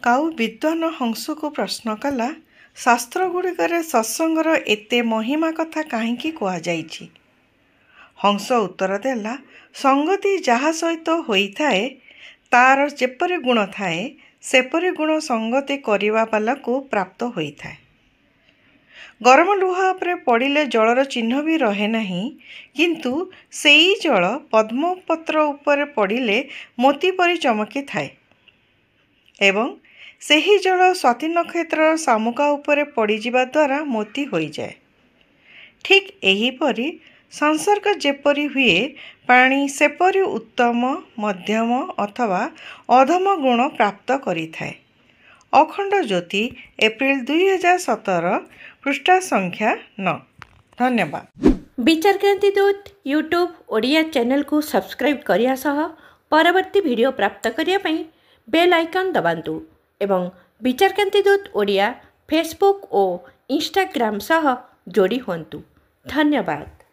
काऊ विद्वान हंस को प्रश्न कला शास्त्र गुड़िकर सत्संगर एते महिमा कथा कहीं कहुई। हंस उत्तर देला संगति जहा सहित होता है तार जेपरी गुण थाए सेपरी गुण संगति करिवा वाला को प्राप्त होता है। गरम लुहा उपरे पड़िले जलर चिन्ह भी रहे नहीं, किंतु सेई जल पद्मपत्र उपरे पड़िले मोती परी चमकी थाए एवं सेही जल स्वाति नक्षत्र शामुका उपरे पड़िजिबा द्वारा मोती होई जाए। ठीक एहीपरि संसर्ग जेपरी हुए पानी सेपरी उत्तम मध्यम अथवा अधम गुण प्राप्त करिथाए। अखंड ज्योति एप्रिल 2017 पृष्ठा संख्या 9। धन्यवाद। विचारक्रांति दूत यूट्यूब ओडिया चैनल को सब्सक्राइब करिया सह परवर्ती वीडियो प्राप्त करिया पई बेल आइकन दबांतु एवं विचारक्रांति दूत ओडिया फेसबुक और इंस्टाग्राम सह जोड़ी हुंतु। धन्यवाद।